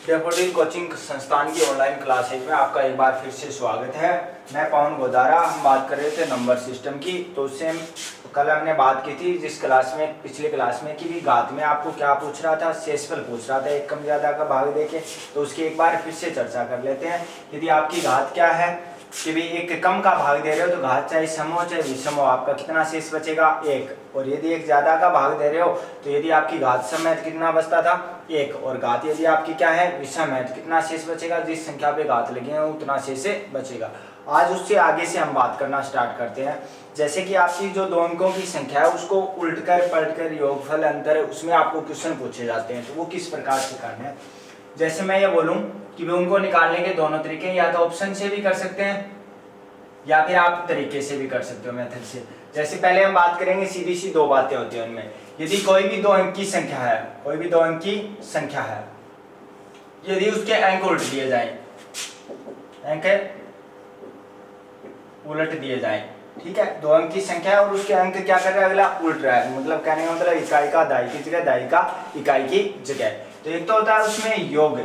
Daffodil coaching संस्थान की online classes में आपका एक बार फिर से स्वागत है। मैं पवन गोदारा। हम बात कर रहे थे नंबर सिस्टम की। तो उससे कल हमने बात की थी जिस क्लास में, पिछले क्लास में, कि भी घात में आपको क्या पूछ रहा था, शेषफल पूछ रहा था, एक कम ज्यादा का भाग देके। तो उसकी एक बार फिर से चर्चा कर लेते हैं। यदि आपकी घात क्या है कि भी एक कम का भाग दे रहे हो तो घात चाहे सम हो चाहे विषम हो, आपका कितना शेष बचेगा, एक। और यदि एक ज्यादा का भाग दे रहे हो तो यदि आपकी घात सम है तो कितना बचता था, एक। और घात यदि आपकी क्या है, विषम है, तो कितना शेष बचेगा, जिस संख्या पे घात लगे हैं उतना शेष बचेगा। आज उससे आगे से हम बात करना स्टार्ट करते हैं। जैसे कि आपकी जो दो अंकों की संख्या है उसको उल्टकर पलटकर योगफल अंतर है उसमें आपको क्वेश्चन पूछे जाते हैं, तो वो किस प्रकार से करना है। जैसे मैं ये बोलूं कि भी उनको निकालने के दोनों तरीके, या तो ऑप्शन से भी कर सकते हैं या फिर आप तरीके से भी कर सकते हो, मेथड से। जैसे पहले हम बात करेंगे, सीधी सी दो बातें होती हैं उनमें। यदि कोई भी दो अंक की संख्या है, कोई भी दो अंक की संख्या है, यदि उसके अंक उल्ट दिए जाएं, अंक उलट दिए जाएं, ठीक है, दो अंक की संख्या है और उसके अंक क्या कर रहा है, अगला उल्ट रहा है, मतलब कहने का मतलब इकाई का दाई की जगह, दाई का इकाई की जगह। तो एक तो होता है उसमें योग।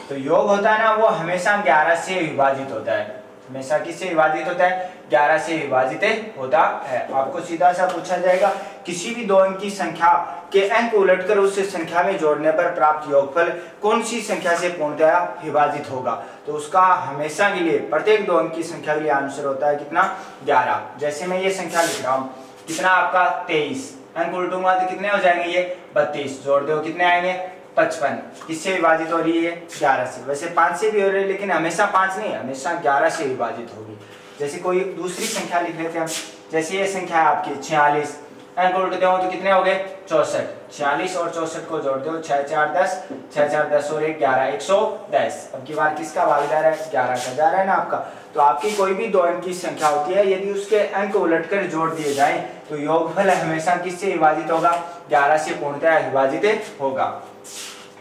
तो योग होता है ना, वो हमेशा 11 से विभाजित होता है, हमेशा किससे विभाजित होता है, 11 से विभाजित होता है। आपको सीधा सा पूछा जाएगा किसी भी दो अंक की संख्या के अंक उलटकर उस संख्या में जोड़ने पर प्राप्त योगफल कौन सी संख्या से पूर्णतया विभाजित होगा, तो उसका हमेशा के लिए प्रत्येक दो अंक की संख्या के लिए आंसर होता है कितना, 11। जैसे मैं ये संख्या लिख रहा हूँ, कितना आपका 23, अंक उल्टूंगा तो कितने हो जाएंगे, ये 32, जोड़ दो कितने आएंगे, 55। किससे विभाजित हो रही है, 11 से। वैसे 5 से भी हो रही है लेकिन हमेशा 5 नहीं, हमेशा 11 से विभाजित होगी। जैसे कोई दूसरी संख्या लिख लेते हैं हम, जैसे ये संख्या है आपकी 46, अंक उल्ट दो तो कितने हो गए, 64। 46 और 64 को जोड़ दो, 6 4 10, 6 4 10 और 1 11, 110। अब की बार किसका भाग जा रहा है, 11 का जा रहा है ना आपका। तो आपकी कोई भी दो अंक की संख्या होती है, यदि उसके अंक उलटकर जोड़ दिए जाएं तो योगफल हमेशा किससे विभाजित होगा, 11 से पूर्णतया विभाजित होगा।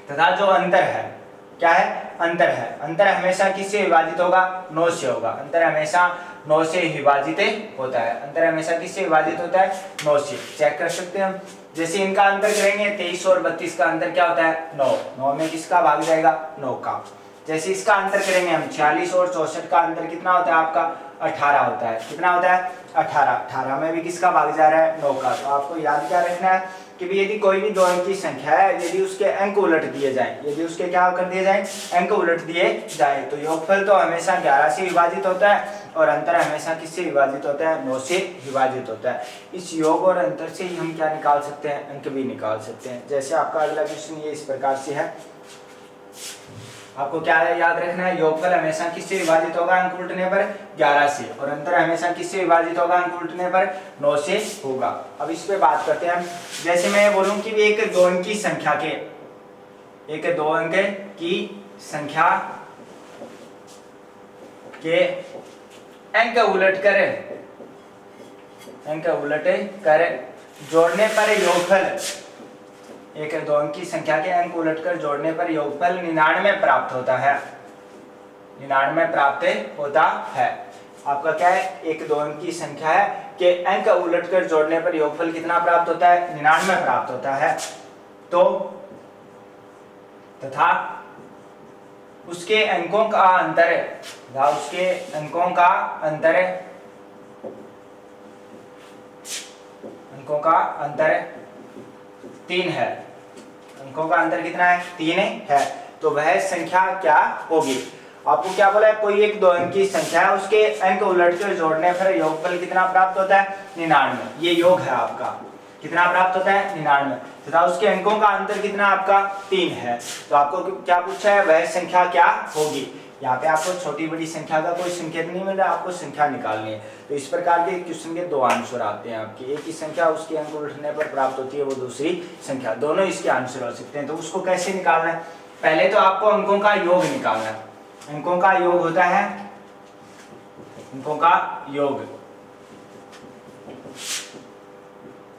तथा जो अंतर है, क्या है, अंतर है, अंतर हमेशा किससे विभाजित होगा, 9 से होगा। अंतर हमेशा 9 से विभाजित होता है, अंतर हमेशा किससे विभाजित होता है, 9 से। चेक कर सकते हैं हम। जैसे इनका अंतर करेंगे, 23 और 32 का अंतर क्या होता है, 9। 9 में किसका भाग जाएगा, 9 का। जैसे इसका अंतर करेंगे हम, 46 और 64 का अंतर कितना होता है आपका, 18 होता है। कितना होता है, 18। 18 में भी किसका भाग जा रहा है, 9 का। तो आपको याद क्या रखना है कि भी यदि कोई भी दो अंक की संख्या है, यदि उसके अंक उलट दिए जाएं, यदि उसके क्या कर दिए जाएं, अंक उलट दिए जाए, तो योगफल तो हमेशा 11 से विभाजित होता है और अंतर हमेशा किससे विभाजित होता है, 9 से विभाजित होता है। इस योग और अंतर से ही हम क्या निकाल सकते हैं, अंक भी निकाल सकते हैं। जैसे आपका अगला क्वेश्चन ये इस प्रकार से है, आपको क्या याद रखना है, योगफल हमेशा किससे विभाजित होगा, अंक उल्टने पर 11 से, और अंतर हमेशा किससे विभाजित होगा, अंक उल्टने पर 9 से होगा। अब इस पे बात करते हैं। जैसे मैं बोलूं कि एक दो अंक की संख्या के, एक दो अंक की संख्या के अंक उलट कर जोड़ने पर योगफल, एक दो अंक की संख्या के अंक उलटकर जोड़ने पर योगफल 99 प्राप्त होता है, 99 प्राप्त होता है। आपका क्या है, एक दो अंक की संख्या है कि अंक उलटकर जोड़ने पर योगफल कितना प्राप्त होता है, 99 प्राप्त होता है। तो तथा उसके अंकों का अंतर, उसके अंकों का अंतर, अंकों का अंतर 3 है। अंकों का अंतर कितना है, 3 है। तो वह संख्या क्या होगी, आपको क्या बोला है, कोई एक दो अंक की संख्या है, उसके अंक उलटकर जोड़ने पर योगफल कितना प्राप्त होता है, 99। ये योग है आपका, कितना प्राप्त होता है, 99। तथा उसके अंकों का अंतर कितना आपका, 3 है। तो आपको क्या पूछा है, वह संख्या क्या होगी। यहाँ पे आपको छोटी बड़ी संख्या का कोई संकेत नहीं मिल रहा, आपको संख्या निकालनी है। तो इस प्रकार के क्वेश्चन के दो आंसर आते हैं आपके, एक ही संख्या उसके अंक उलटने पर प्राप्त होती है, वो दूसरी संख्या, दोनों इसके आंसर हो सकते हैं। तो उसको कैसे निकालना है, पहले तो आपको अंकों का योग निकालना है। अंकों का योग होता है, अंकों का योग,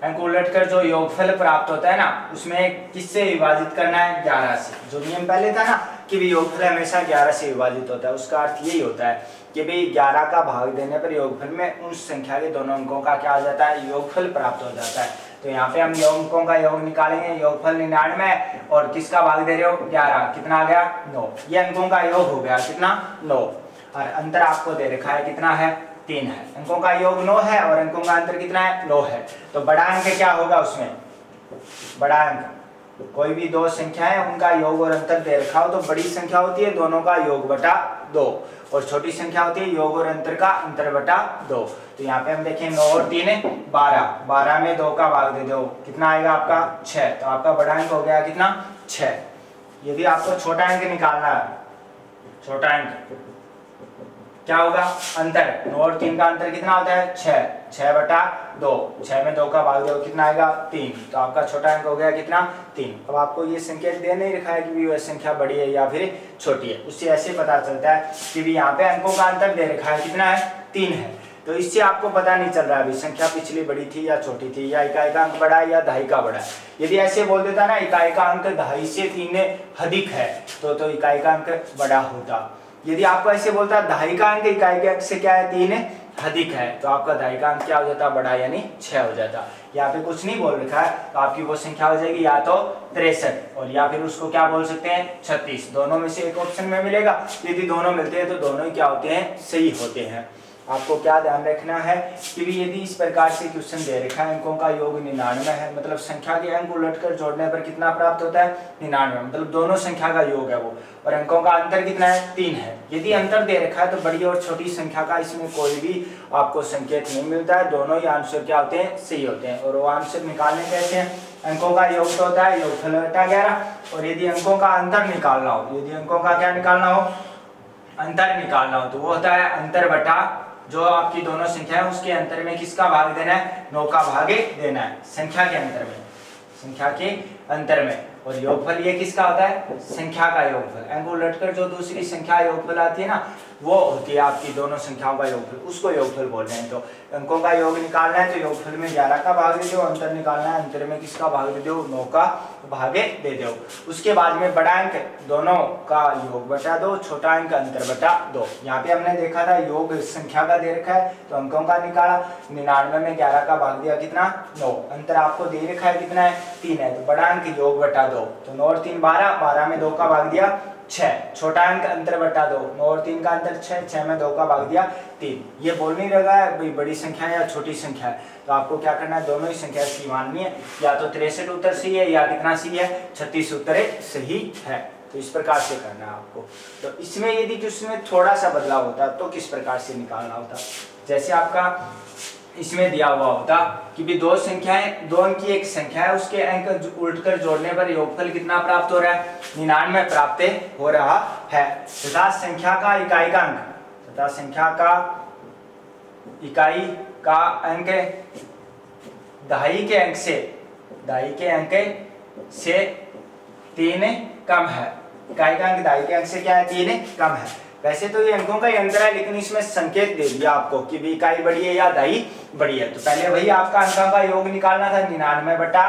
अंक उलटकर जो योगफल प्राप्त होता है ना, उसमें किससे विभाजित करना है, 11 से। जो नियम पहले था ना कि भी योगफल हमेशा 11 से विभाजित होता है, उसका अर्थ यही होता है कि भाई 11 का भाग देने पर योगफल में उस संख्या के दोनों अंकों का क्या आ जाता है, योगफल प्राप्त हो जाता है। तो यहाँ पे हम अंकों का योग निकालेंगे। योगफल 99 है और किसका भाग दे रहे हो 11, कितना आ गया 9। ये अंकों का योग हो गया कितना 9, और अंतर आपको दे रखा है कितना है 3 है। अंकों का योग 9 है और अंकों का अंतर कितना है 9 है। तो बड़ा अंक क्या होगा उसमें, बड़ा अंक कोई भी दो संख्या है उनका योग और अंतर दे रखा हो तो बड़ी संख्या होती है दोनों का योग बटा 2 और छोटी संख्या होती है योग और अंतर का अंतर बटा 2। तो यहाँ पे हम देखें 9 और 3 12, 12 में 2 का भाग दे दो कितना आएगा आपका 6, तो आपका बड़ा अंक हो गया कितना 6। यदि आपको छोटा अंक निकालना है, छोटा अंक क्या होगा अंतर, 9 और 3 का अंतर कितना होता है 6, 6 बटा 2, 6 में 2 का भाग दो कितना आएगा 3, तो आपका छोटा अंक हो गया कितना 3। अब आपको ये संकेत दे नहीं रखा है कि भी वह संख्या बड़ी है या फिर छोटी है, उससे ऐसे पता चलता है कि भी यहाँ पे अंकों का अंतर दे रखा है कितना है 3 है। तो इससे आपको पता नहीं चल रहा है अभी संख्या पिछली बड़ी थी या छोटी थी, या इकाई का अंक बड़ा है या दहाई का बड़ा है। यदि ऐसे बोल देता ना इकाई का अंक दहाई से 3 अधिक है तो इकाई का अंक बड़ा होता। यदि आपको ऐसे बोलता दहाई का अंक इकाई के अंक से क्या है 3 अधिक है तो आपका दहाई का अंक क्या हो जाता बड़ा, यानी 6 हो जाता। यहाँ पे कुछ नहीं बोल रखा है तो आपकी वो संख्या हो जाएगी या तो 63 और या फिर उसको क्या बोल सकते हैं 36, दोनों में से एक ऑप्शन में मिलेगा। यदि दोनों मिलते हैं तो दोनों ही क्या होते हैं सही होते हैं। आपको क्या ध्यान रखना है कि भी यदि इस प्रकार से क्वेश्चन दे रखा है अंकों का योग 99 है, मतलब संख्या के अंक उलटकर जोड़ने पर कितना प्राप्त होता है 99, मतलब दोनों संख्या का योग है वो, और अंकों का अंतर कितना है 3 है। यदि अंतर दे रखा है तो बड़ी और छोटी संख्या का इसमें कोई भी आपको संकेत नहीं मिलता है, दोनों ही आंसर क्या होते हैं सही होते हैं। और वो आंसर निकालने कैसे हैं, अंकों का योग तो होता है योगफल बटा 11, और यदि अंकों का अंतर निकालना हो, यदि अंकों का क्या निकालना हो अंतर निकालना हो तो वो होता है अंतर बटा जो आपकी दोनों संख्या है उसके अंतर में किसका भाग देना है 9 का भाग देना है संख्या के अंतर में, संख्या के अंतर में। और योगफल ये किसका होता है संख्या का योगफल, अंक उलटकर जो दूसरी संख्या योगफल आती है ना वो होती है आपकी दोनों संख्याओं का योगफल, उसको योगफल बोल रहे हैं। तो अंकों का योग निकालना है तो योगफल में 11 का भाग दे दो, अंतर निकालना है अंतर में किसका भाग दे दो 9 का भाग दे दो। उसके बाद में बड़ा अंक दोनों का योग बटा 2, छोटा अंक अंतर बटा 2। यहाँ पे हमने देखा था योग संख्या का दे रखा है तो अंकों का निकाला, 99 में 11 का भाग दिया कितना 9, अंतर आपको दे रखा है कितना है 3 है तो बड़ा अंक योग बटा 2, तो 9 और 3 12, 12 में 2 का भाग दिया 6, छोटा अंक अंतर बटा 2, 9 और 3 का अंतर 6, 6 में 2 का भाग दिया 3। ये बोल नहीं रहा है भाई बड़ी संख्या है या छोटी संख्या है, तो आपको क्या करना है दोनों ही संख्या सही माननी है, या तो 63 उत्तर सही है या कितना सही है 36 उत्तर सही है। तो इस प्रकार से करना है आपको। तो इसमें यदि उसमें थोड़ा सा बदलाव होता तो किस प्रकार से निकालना होता, जैसे आपका इसमें दिया हुआ होता कि भी दो संख्याएं, दो अंक की एक संख्या है उसके अंक उल्टकर जोड़ने पर योगफल कितना प्राप्त हो रहा है 99 प्राप्त हो रहा है, तथा संख्या का इकाई का अंक, तथा संख्या का इकाई का अंक दहाई के अंक से, दहाई के अंक से 3 कम है, इकाई का अंक दहाई के अंक से क्या है 3 कम है। वैसे तो ये अंकों का ही अंतर है लेकिन इसमें संकेत दे दिया आपको कि भी इकाई बड़ी है या दहाई बड़ी है। तो पहले वही आपका अंकों का योग निकालना था 99 बटा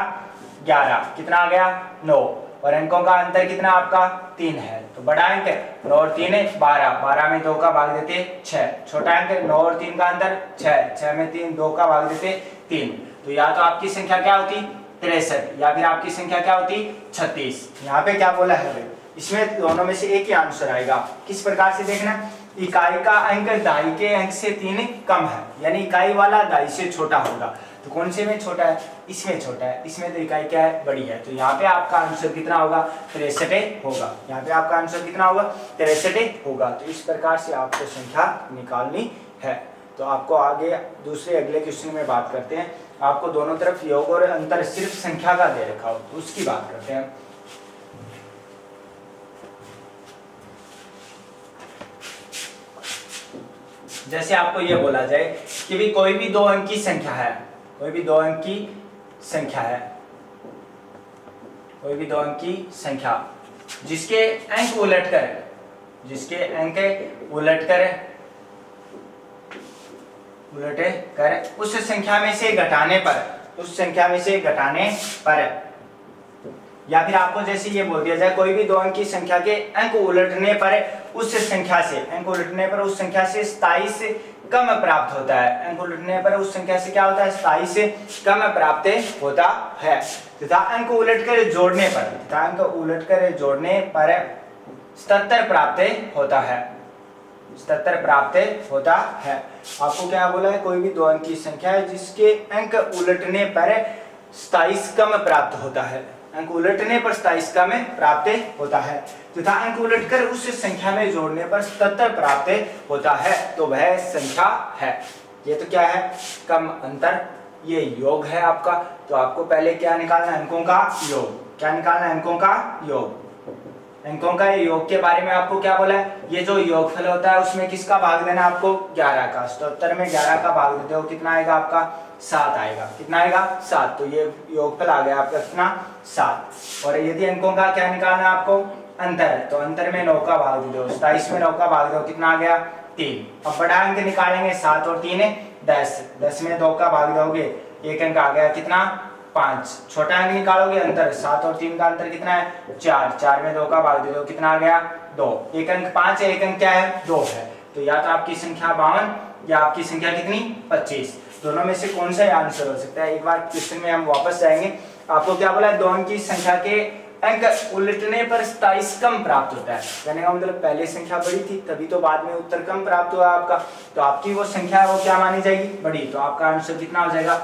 11 कितना आ गया 9, और अंकों का अंतर कितना आपका 3 है तो बड़ा अंक 9 और 3 12, 12 में 2 का भाग देते 6, छोटा अंक 9 और 3 का अंतर 6, 6 में 3 2 का भाग देते 3। तो या तो आपकी संख्या क्या होती 63 या फिर आपकी संख्या क्या होती 36। यहाँ पे क्या बोला है इसमें दोनों में से एक ही आंसर आएगा। किस प्रकार से देखना, इकाई का अंक दहाई के अंक से 3 कम है, यानी इकाई वाला दहाई से छोटा होगा। तो कौन से में छोटा है, इसमें छोटा है, इसमें तो इकाई क्या है बड़ी है। तो यहाँ पे आपका आंसर कितना होगा 63 होगा, यहाँ पे आपका आंसर कितना होगा 63 होगा। तो इस प्रकार से आपको संख्या निकालनी है। तो आपको आगे दूसरे अगले क्वेश्चन में बात करते हैं, आपको दोनों तरफ योग और अंतर सिर्फ संख्या का दे रखा हो तो उसकी बात करते हैं। जैसे आपको ये बोला जाए कि भी कोई भी 2 अंक की संख्या है, कोई भी 2 अंक की संख्या है, कोई भी 2 अंक की संख्या जिसके अंक उलटकर, जिसके अंक उलटकर उस संख्या में से घटाने पर, उस संख्या में से घटाने पर, या फिर आपको जैसे ये बोल दिया जाए कोई भी 2 अंक की संख्या के अंक उलटने पर उस संख्या से, अंक उलटने पर उस संख्या से 27 कम प्राप्त होता है, अंक उलटने पर उस संख्या से क्या होता है, 27 से कम प्राप्त होता है। तथा अंक उलटकर जोड़ने पर, तथा अंक उलटकर जोड़ने पर 77 प्राप्त होता है, 77 प्राप्त होता है। आपको क्या बोला है, कोई भी दो अंक की संख्या है जिसके अंक उलटने पर 27 कम प्राप्त होता है, अंक उलटने पर 27 कम प्राप्त होता है, तथा अंक उलटकर उस संख्या में जोड़ने पर 77 प्राप्त होता है, तो वह संख्या है। ये तो क्या है, कम अंतर, ये योग है आपका। तो आपको पहले क्या निकालना है, अंकों का योग। क्या निकालना है, अंकों का योग। अंकों का योग के बारे में आपको क्या बोला है, ये जो योगफल होता है उसमें किसका भाग देना है आपको, 11 का। 77 में 11 का भाग देते हो, कितना आएगा आपका, 7 आएगा। कितना आएगा, 7। तो ये योगफल आ गया आपका कितना, 7। और यदि अंकों का क्या निकालना है आपको, अंतर, तो अंतर में 9 का भाग दे दो, 27 में 9 का भाग दो, कितना आ गया, 3। अब बड़ा अंक निकालेंगे, 7 और 3 10, 10 में 2 का भाग दोगे, एक अंक आ गया, कितना, 5। छोटा अंक निकालोगे, अंतर 7 और 3 का अंतर कितना है, 4, 4 में 2 का भाग दे दो, कितना आ गया, 2। एक अंक 5 है, एक अंक क्या है, 2 है। तो या तो आपकी संख्या 52 या आपकी संख्या कितनी, 25। दोनों में से कौन सा आंसर हो सकता है। एक बार क्वेश्चन में हम वापस जाएंगे। आपको क्या बोला है, दो अंक की संख्या के अंक उलटने पर 27 कम प्राप्त होता है, कहने का मतलब पहले संख्या बड़ी थी तभी तो बाद में उत्तर कम प्राप्त हुआ आपका, तो आपकी वो संख्या है वो क्या मानी जाएगी, बड़ी। तो आपका आंसर कितना हो जाएगा,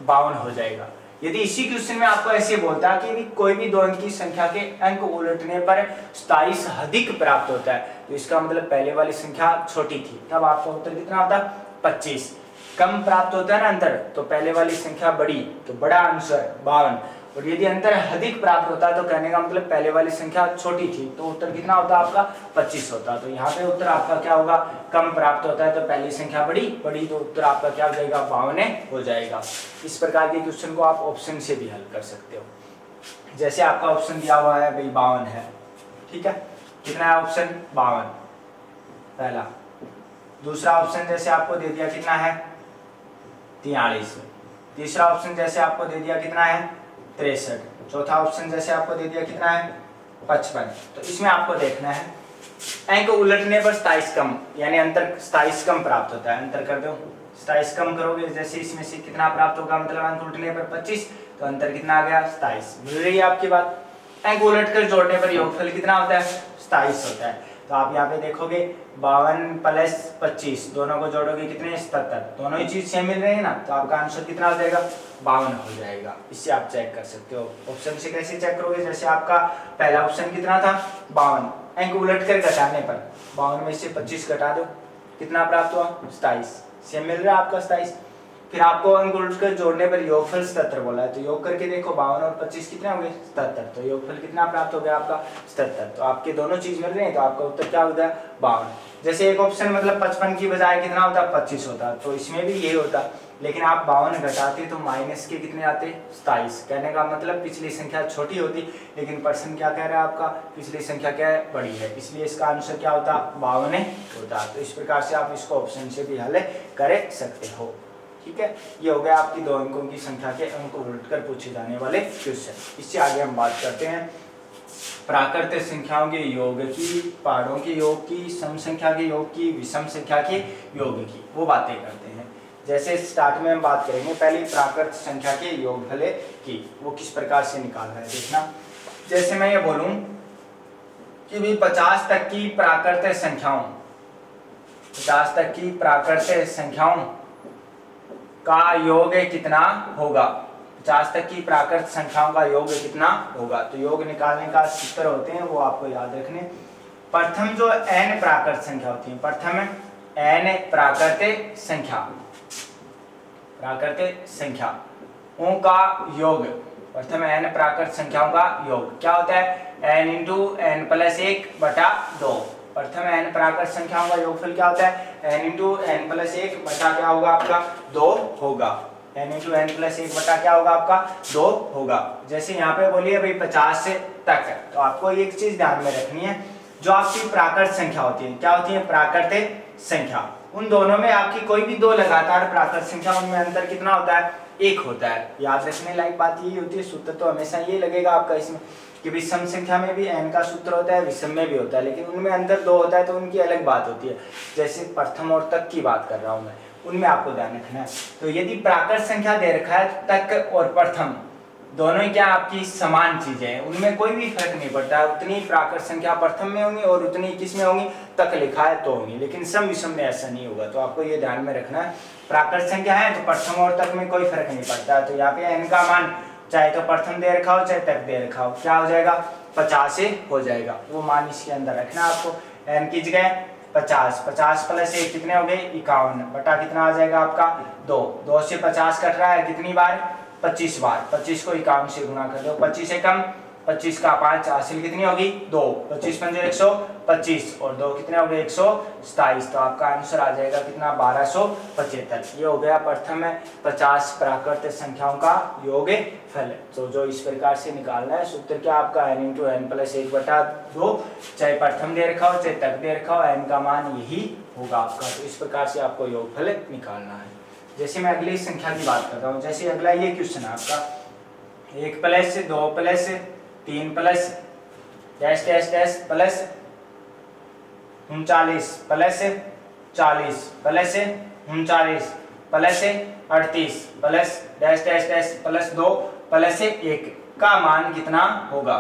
52 हो जाएगा। यदि इसी क्वेश्चन में आपको ऐसे बोलता है कि कोई भी दो अंक की संख्या के अंक उलटने पर 27 अधिक प्राप्त होता है, तो इसका मतलब पहले वाली संख्या छोटी थी, तब आपका उत्तर कितना होता, 25। कम प्राप्त होता है ना अंतर, तो पहले वाली संख्या बड़ी, तो बड़ा आंसर 52। और यदि अंतर अधिक प्राप्त होता है तो कहने का मतलब पहले वाली संख्या छोटी थी, तो उत्तर कितना होता आपका, 25 होता। तो यहाँ पे उत्तर आपका क्या होगा, कम प्राप्त होता है तो पहली संख्या बड़ी, बड़ी तो उत्तर आपका क्या हो जाएगा, 52 हो जाएगा। इस प्रकार के क्वेश्चन को आप ऑप्शन से भी हल कर सकते हो। जैसे आपका ऑप्शन दिया हुआ है भाई 52 है, ठीक है, कितना है ऑप्शन, 52 पहला। दूसरा ऑप्शन जैसे आपको दे दिया कितना है, 43। तीसरा ऑप्शन जैसे आपको दे दिया कितना है, 63। चौथा ऑप्शन जैसे आपको दे दिया कितना है, 55। तो इसमें आपको देखना है अंक उलटने पर 27 कम, यानी अंतर 27 कम प्राप्त होता है। अंतर कर दो, 27 कम करोगे, जैसे इसमें से कितना प्राप्त होगा, मतलब अंक उलटने पर 25, तो अंतर कितना आ गया, 27। मिल रही है आपकी बात। अंक उलटकर जोड़ने पर योगफल कितना होता है, 27 होता है। तो आप यहाँ पे देखोगे 52 प्लस 25 दोनों को जोड़ोगे कितने, 77। दोनों ही चीज सेम मिल रही है ना, तो आपका आंसर कितना हो जाएगा, 52 हो जाएगा। इससे आप चेक कर सकते हो। ऑप्शन से कैसे चेक करोगे, जैसे आपका पहला ऑप्शन कितना था, 52, अंक उलटकर घटाने पर 52 में से 25 घटा दो, कितना प्राप्त हुआ, 27। सेम मिल रहा है आपका 27। फिर आपको अंक उलटकर जोड़ने पर योगफल 77 बोला है, तो योग करके देखो 52 और 25 कितने होंगे, 77। तो योगफल कितना प्राप्त हो गया आपका, 77। तो आपके दोनों चीज मिल रहे हैं, तो आपका उत्तर क्या होता है, 52। जैसे एक ऑप्शन मतलब 55 की बजाय कितना होता, 25 होता, तो इसमें भी यही होता, लेकिन आप 52 घटाते तो माइनस के कितने आते, 27। कहने का मतलब पिछली संख्या छोटी होती, लेकिन पर्सन क्या कह रहा है आपका, पिछली संख्या क्या है, बड़ी है, इसलिए इसका आंसर क्या होता, 52 होता। तो इस प्रकार से आप इसको ऑप्शन से भी हल कर सकते हो। ठीक है, ये हो गया आपकी दो अंकों की संख्या के अंक उलटकर पूछे जाने वाले क्वेश्चन। इससे आगे हम बात करते हैं प्राकृत संख्याओं के योग की, पहाड़ों के योग की, सम संख्या के योग की, विषम संख्या के योग की, वो बातें करते हैं। जैसे स्टार्ट में हम बात करेंगे पहले प्राकृत संख्या के योगफल की, वो किस प्रकार से निकालना है देखना। जैसे मैं ये बोलूं कि भी 50 तक की प्राकृत संख्याओं, 50 तक की प्राकृत संख्याओं का योग कितना होगा, 50 तक की प्राकृत संख्याओं का योग कितना होगा। तो योग निकालने का सूत्र होते हैं वो आपको याद रखने। प्रथम जो n प्राकृत संख्या होती है, प्रथम n प्राकृत संख्या, प्राकृत संख्या का योग, प्रथम n प्राकृत संख्याओं का योग क्या होता है, n इंटू n प्लस 1 बटा 2। प्रथम n प्राकृत संख्याओं का योगफल क्या होता है, n इंटू n प्लस 1 बटा क्या होगा आपका, 2 होगा। n इंटू n प्लस 1 बटा क्या होगा आपका, 2 होगा। जैसे यहाँ पे बोलिए भाई 50 तक, तो आपको एक चीज ध्यान में रखनी है, जो आपकी प्राकृत संख्या होती है, क्या होती है, प्राकृत संख्या, उन दोनों में आपकी कोई भी दो लगातार प्राकृत संख्या, उनमें अंतर कितना होता है, 1 होता है। याद रखने लायक बात यही होती है, सूत्र तो हमेशा ये लगेगा आपका इसमें कि विषम संख्या में भी n का सूत्र होता है, विषम में भी होता है, लेकिन उनमें अंतर 2 होता है तो उनकी अलग बात होती है। जैसे प्रथम और तक की बात कर रहा हूँ मैं, उनमें आपको ध्यान रखना है। तो यदि प्राकृत संख्या दे रखा है तक और प्रथम दोनों ही क्या आपकी समान चीजें हैं, उनमें कोई भी फर्क नहीं पड़ता, उतनी प्राकृत संख्या प्रथम में होंगी और उतनी किस में होंगी, तक लिखा है तो होंगी, लेकिन सम विषम में ऐसा नहीं होगा। तो आपको ये ध्यान में रखना है, प्राकृत संख्या है तो प्रथम और तक में कोई फर्क नहीं पड़ता। तो यहाँ पे n का मान चाहे तो प्रथम दे रखा हो चाहे तक दे रखा हो, क्या हो जाएगा, 50 से हो जाएगा, वो मान इसके अंदर रखना आपको। n की जगह 50, 50 प्लस 1 कितने हो गए, 51 बटा कितना आ जाएगा आपका 2, 2 से 50 कट रहा है कितनी बार, 25 बार, 25 को 51 से गुना कर दो, 25 से कम 25 का 5, हासिल कितनी होगी 2, 25 पंजे 125 और 2 कितने हो गए 127। तो आपका आंसर आ जाएगा कितना 1275। ये हो गया प्रथम में 50 प्राकृत संख्याओं का योगफल। तो जो इस प्रकार से निकालना है सूत्र क्या आपका n × n + 1/2, चाहे प्रथम दे रखा हो चाहे तक दे रखा हो, n का मान यही होगा आपका। तो इस प्रकार से आपको योगफल निकालना है। जैसे मैं अगली संख्या की बात करता हूँ, जैसे अगला ये क्वेश्चन है आपका 1 + 2 + 3 + dash dash dash plus 39 plus 40 plus 39 plus 38 plus dash dash dash plus 2 plus 1 का मान कितना होगा,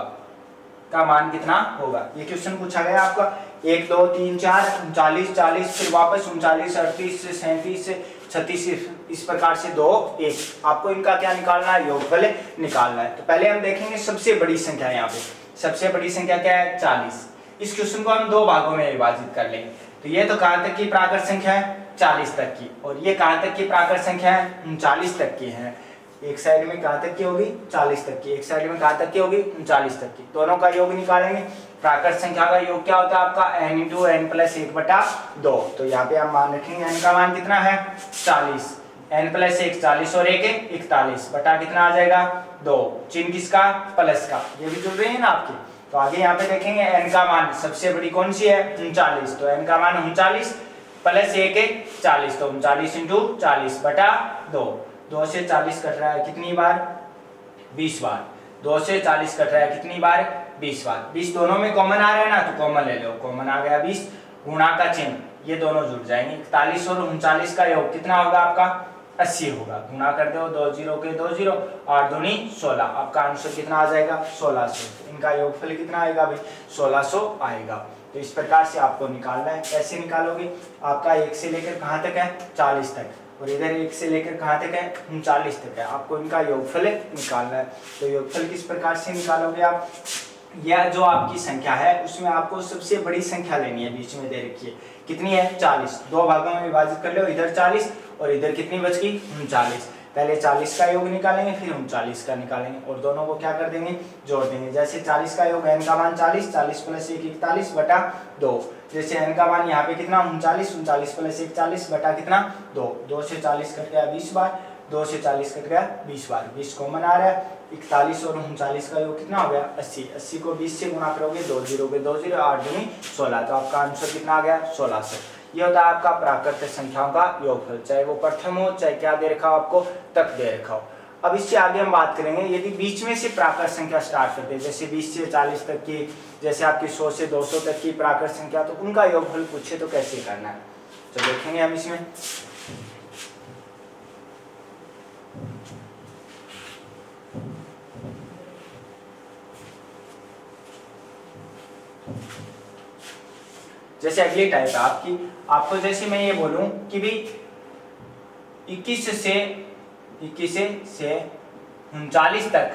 का मान कितना होगा। ये क्वेश्चन पूछा गया आपका 1 2 3 4 39 40 फिर वापस 39 38 37 36 इस प्रकार से 2 1, आपको इनका क्या निकालना है, योगफल निकालना है। तो पहले हम देखेंगे सबसे बड़ी संख्या, यहाँ पे सबसे बड़ी संख्या क्या है 40। इस क्वेश्चन को हम 2 भागों में विभाजित कर लेंगे। तो ये तो कहाँ तक की प्राकृत संख्या है 40 तक की, और ये कहाँ तक की प्राकृत संख्या है 39 तक की है। एक साइड में कहाँ तक की होगी 40 तक की, एक साइड में कहाँ तक की होगी 39 तक की, दोनों का योग निकालेंगे। प्राकृत संख्या का योग क्या होता है आपका n × n + 1/2। तो यहाँ पे हम मान रखेंगे n का मान कितना है 40, n + 1 40 और 1 41 बटा कितना आ जाएगा 2, चिन्ह किसका प्लस का, ये भी जुड़ रही है ना आपकी। तो आगे यहाँ पे देखेंगे n का मान सबसे बड़ी कौन सी है 39, तो n का मान 39 प्लस 1 40, तो 39 × 40 बटा 2, 2 से 40 कट रहा है कितनी बार 20 बार, 2 से 40 कट रहा है कितनी बार 20 बार। 20 दोनों में कॉमन आ रहा है ना, तो कॉमन ले लो, कॉमन आ गया 20, गुणा का चिन्ह ये दोनों जुड़ जाएंगे। 41 और 39 का योग कितना होगा आपका 80 होगा, गुणा कर दो 2 0 के 2 0, 8 दूनी 16, आपका आंसर कितना आ जाएगा 1600। इनका योगफल कितना आएगा भाई 1600 आएगा। तो इस प्रकार से आपको निकालना है। कैसे निकालोगे, आपका 1 से लेकर कहाँ तक है 40 तक, और इधर 1 से लेकर कहाँ तक है 39 तक है, आपको इनका योगफल निकालना है। तो योगफल किस प्रकार से निकालोगे आप, यह जो आपकी संख्या है उसमें आपको सबसे बड़ी संख्या लेनी है, बीच में दे रखी है कितनी है 40, 2 भागों में विभाजित कर लो, इधर 40 और इधर कितनी बच गई 39। पहले 40 का योग निकालेंगे फिर 39 का निकालेंगे और दोनों को क्या कर देंगे जोड़ देंगे। जैसे 40 का योग n का मान 40, 40 + 1 41 बटा 2, जैसे n का मान यहाँ पे कितना 39, 39 + 1 40 बटा कितना 2, 2 से 40 कट गया 20 बार, 2 से 40 कट गया 20 बार, 20 कॉमन आ रहा है। 41 और 39 का योग कितना हो गया 80, 80 को 20 से गुणा करोगे 2 0 के 2 0, 8 दूनी 16, तो आपका आंसर कितना आ गया 1600। ये होता है आपका प्राकृत संख्याओं का योगफल, चाहे वो प्रथम हो चाहे क्या दे रखा हो आपको तक दे रखा हो। अब इससे आगे हम बात करेंगे, यदि बीच में से प्राकृत संख्या स्टार्ट करते हैं, जैसे 20 से 40 तक की, जैसे आपकी 100 से 200 तक की प्राकृत संख्या, तो उनका योगफल पूछे तो कैसे करना है, तो देखेंगे हम इसमें। जैसे अगली टाइप है आपकी, आपको जैसे मैं ये बोलूं कि भी 21 से 39 तक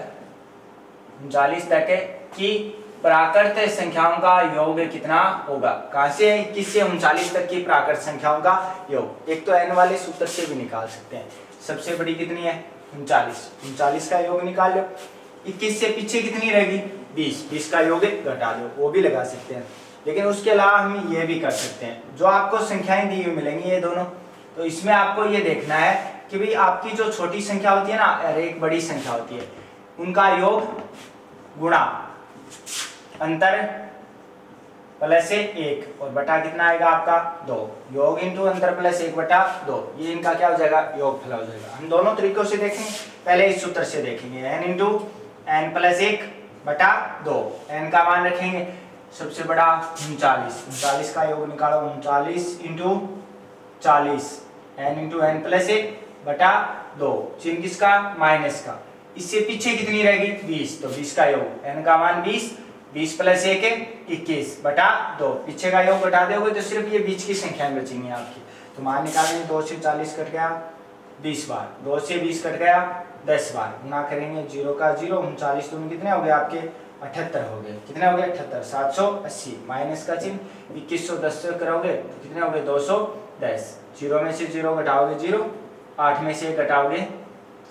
की प्राकृत संख्याओं का योग कितना होगा। कहां से 21 से 39 तक की प्राकृत संख्याओं का योग, एक तो n वाले सूत्र से भी निकाल सकते हैं। सबसे बड़ी कितनी है 39 का योग निकाल लो, 21 से पीछे कितनी रहेगी 20 का योग घटा लो, वो भी लगा सकते हैं। लेकिन उसके अलावा हम ये भी कर सकते हैं, जो आपको संख्याएं दी हुई मिलेंगी ये दोनों, तो इसमें आपको ये देखना है कि भाई आपकी जो छोटी संख्या होती है ना और एक बड़ी संख्या होती है, उनका योग गुणा अंतर प्लस 1 और बटा कितना आएगा आपका 2, योग इंटू अंतर प्लस 1 बटा 2, ये इनका क्या हो जाएगा योगफल हो जाएगा। हम दोनों तरीकों से देखेंगे, पहले इस सूत्र से देखेंगे n × n + 1 बटा 2। n का मान रखेंगे सबसे बड़ा 39, 39 का योग निकालो, 39 into 40, n into n plus 1 बटा 2, चिन्ह किसका, माइनस का। इससे पीछे कितनी रहेगी, 20, तो 20 का योग, n का मान 20, 20 प्लस 1 है 21 बटा 2, पीछे का योग घटा दोगे तो सिर्फ ये बीच की संख्याएं बचेंगी आपकी। तो मान निकालेंगे 2 से 40 कट गया 20 बार, 2 से 20 कट गया 10 बार, गुना करेंगे 0 का 0, 39 दूनी कितने हो गए आपके 78 हो गए, कितने हो गए 78, 780, माइनस का चिन्ह, 2110 से करोगे तो कितने हो गए 210, 0 में से 0 घटाओगे 0, 8 में से 1 घटाओगे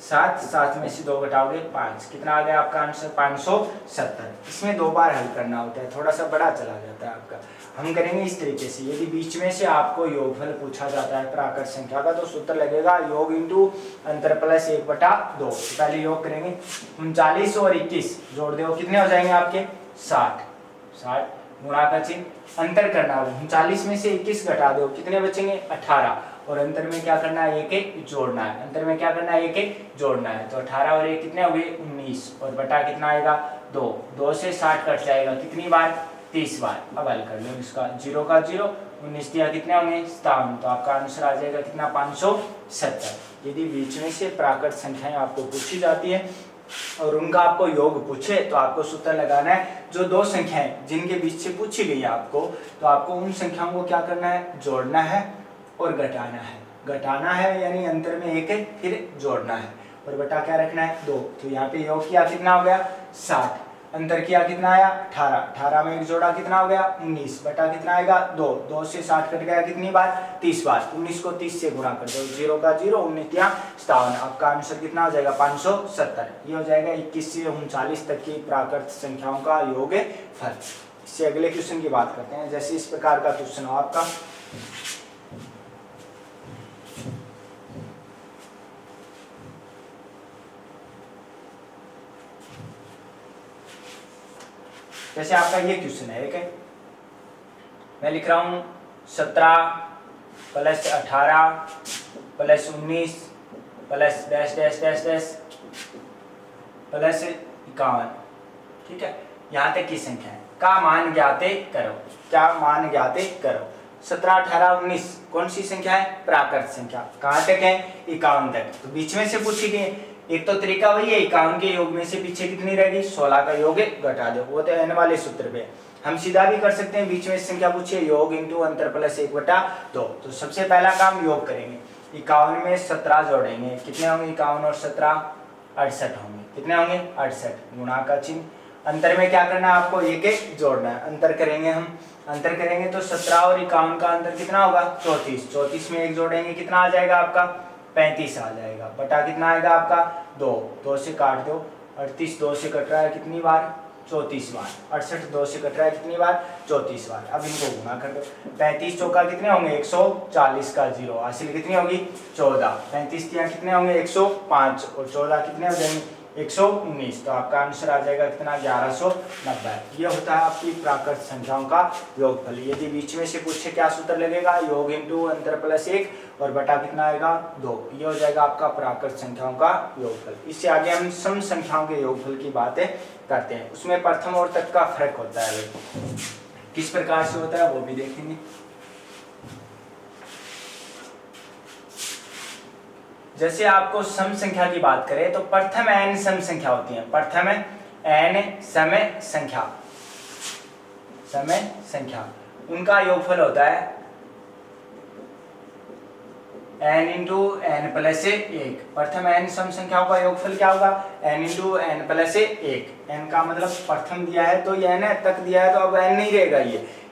7, 7 में से 2 घटाओगे 5, कितना आ गया आपका आंसर 570। इसमें 2 बार हल करना होता है, थोड़ा सा बड़ा चला जाता है आपका। हम करेंगे इस तरीके से, यदि बीच में से आपको योगफल पूछा जाता है प्राकृत संख्या का तो सूत्र लगेगा योग इंटू अंतर प्लस 1 बटा 2। पहले योग करेंगे, 39 और 21 जोड़ दो, कितने हो जाएंगे आपके 60, 60 गुणा का चिन्ह, अंतर करना होगा, 39 में से 21 घटा दो, कितने बचेंगे 18, और अंतर में क्या करना है 1 1 जोड़ना है, अंतर में क्या करना है 1 1 जोड़ना है, तो 18 और 1 कितने हो गए 19, और बटा कितना आएगा 2, 2 से 60 कट जाएगा कितनी बार 30 बार। अब हल कर लो इसका, 0 का 0, 19 दिया कितने होंगे 57, तो आपका आंसर आ जाएगा कितना 570। यदि बीच में से प्राकृत संख्याएं आपको पूछी जाती है और उनका आपको योग पूछे तो आपको सूत्र लगाना है, जो 2 संख्याएं जिनके बीच से पूछी गई है आपको, तो आपको उन संख्याओं को क्या करना है जोड़ना है और घटाना है। घटाना है यानी अंतर में 1 है, फिर जोड़ना है, और बटा क्या रखना है 2। तो यहाँ पे योग किया कितना हो गया 60, अंतर किया कितना आया 18, 18 में 1 जोड़ा कितना हो गया 19, बटा कितना आएगा 2, 2 से 60 कट गया कितनी बार 30 बार, 19 को 30 से गुणा कर दो, 0 का 0, 19 या 57, आपका आंसर कितना हो जाएगा 570। ये हो जाएगा 21 से 39 तक की प्राकृत संख्याओं का योग फल। इससे अगले क्वेश्चन की बात करते हैं। जैसे इस प्रकार का क्वेश्चन हो आपका, जैसे आपका ये क्वेश्चन है, ठीक है, मैं लिख रहा हूं 17 plus 18 plus 19 plus dash dash dash dash plus 51, ठीक है, यहाँ तक की संख्या है का मान ज्ञाते करो। क्या मान ज्ञाते करो, 17 18 19 कौन सी संख्या है प्राकृत संख्या, कहाँ तक है 51 तक, तो बीच में से पूछी गई। एक तो तरीका वही है, 51 के योग में से पीछे कितनी रहेगी 16 का योग घटा दो, वो तो n वाले सूत्र पे। हम सीधा भी कर सकते हैं, बीच में संख्या पूछिए योग इंटू अंतर प्लस 1 बटा 2। तो सबसे पहला काम योग करेंगे, 51 में 17 जोड़ेंगे, कितने होंगे 51 और 17 68 होंगे, कितने होंगे 68, गुणा का चिन्ह, अंतर में क्या करना है आपको 1 1 जोड़ना है, अंतर करेंगे हम, अंतर करेंगे तो 17 और 51 का अंतर कितना होगा 34, 34 में 1 जोड़ेंगे कितना आ जाएगा आपका 35 आ जाएगा, बटा कितना आएगा आपका 2, 2 से काट दो, 38 2 से कट रहा है कितनी बार 34 बार, 68 2 से कट रहा है कितनी बार 34 बार। अब इनको गुणा कर दो, 35 चौका कितने होंगे 140 का 0, हासिल कितनी होगी 14, 35 तिया कितने होंगे 105, और 14 कितने हो जाएंगे 119, तो आपका आंसर आ जाएगा कितना 1190। ये होता है आपकी प्राकृत संख्याओं का योगफल। यदि बीच में से पूछे क्या सूत्र लगेगा योग इंटू अंतर प्लस 1 और बटा कितना आएगा 2, ये हो जाएगा आपका प्राकृत संख्याओं का योगफल। इससे आगे हम सम संख्याओं के योगफल की बातें करते हैं, उसमें प्रथम और तक का फर्क होता है, किस प्रकार से होता है वो भी देखेंगे। जैसे आपको सम संख्या की बात करें तो प्रथम n सम संख्या होती है, प्रथम n समय संख्या, समय संख्या उनका योगफल होता है n इंटू एन प्लस 1। प्रथम n सम संख्याओं का योगफल क्या होगा n into n plus 1। n का मतलब प्रथम दिया है तो ये n तक दिया है तो अब n नहीं रहेगा,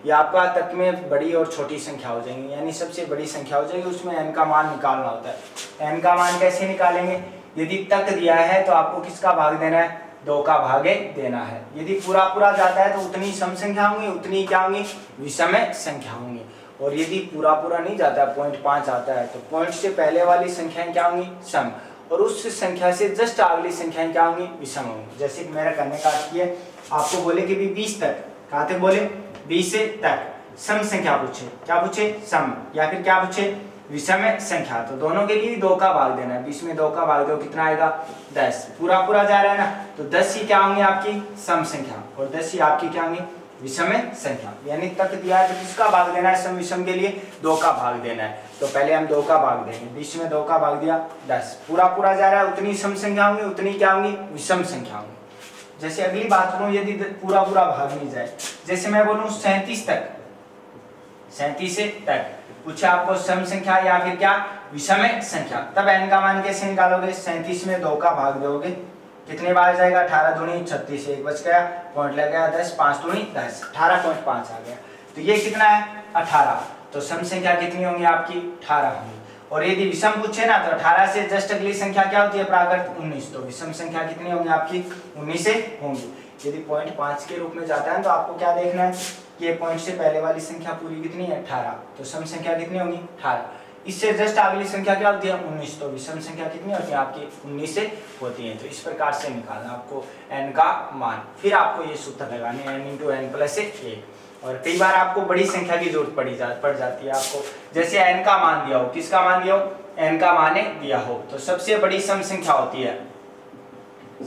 ये आपका तक में बड़ी और छोटी संख्या हो जाएंगी, यानी सबसे बड़ी संख्या हो जाएगी, उसमें n का मान निकालना होता है। n का मान कैसे निकालेंगे, यदि तक दिया है तो आपको किसका भाग देना है 2 का भागे देना है, यदि पूरा पूरा जाता है तो उतनी सम संख्या होंगी, उतनी क्या होंगी विषम संख्या होंगी, और यदि पूरा पूरा नहीं जाता है 0.5 आता है तो पॉइंट से पहले वाली संख्याएं क्या होंगी सम, और उस संख्या से जस्ट अगली संख्याएं क्या होंगी विषम होंगी। जैसे कि मेरा करने का अर्थ है, आपको बोले कि भी 20 तक, कहाँ तक बोले 20 तक सम संख्या पूछे, क्या पूछे सम, या फिर क्या पूछे विषम संख्या, तो दोनों के लिए 2 का भाग देना है। 20 में 2 का भाग दो कितना आएगा 10, पूरा पूरा जा रहा है ना, तो 10 ही क्या होंगे आपकी सम संख्या और 10 ही आपकी क्या होंगी विषम संख्या। यानी तक दिया है तो किसका भाग देना है, सम विषम के लिए 2 का भाग देना है। तो पहले हम 2 का भाग देंगे, 20 में 2 का भाग दिया 10, पूरा पूरा जा रहा है, उतनी सम संख्या होंगी उतनी क्या होंगी विषम संख्या होंगी। जैसे अगली बात करूं, यदि पूरा पूरा भाग नहीं जाए, जैसे मैं बोलूं 37 तक, 37 तक पूछा आपको सम संख्या या फिर क्या विषम संख्या, तब n का मान कैसे निकालोगे, 37 में 2 का भाग दोगे कितने बार जाएगा 18 दूनी 36, एक बच गया पॉइंट लग गया 10, 5 दूनी 10, 18.5 आ गया। तो ये कितना है 18, तो सम संख्या कितनी होंगी आपकी 18 होंगी। और यदि विषम पूछे ना तो 18 से जस्ट अगली संख्या क्या होती है प्राकृत 19, तो विषम संख्या कितनी होंगी आपकी 19 से होंगी। यदि पॉइंट 5 के रूप में जाता है तो आपको क्या देखना है, ये पॉइंट से पहले वाली संख्या पूरी कितनी है 18, तो सम संख्या कितनी होगी 18, इससे जस्ट अगली संख्या क्या होती है 19, तो विषम संख्या कितनी होती है आपकी 19 से होती है। तो इस प्रकार से निकालना आपको n का मान, फिर आपको ये सूत्र लगाने n × n + 1। और कई बार आपको बड़ी संख्या की जरूरत पड़ जाती है आपको, जैसे n का मान दिया हो, किसका मान दिया हो n का मान दिया हो, तो सबसे बड़ी सम संख्या होती है,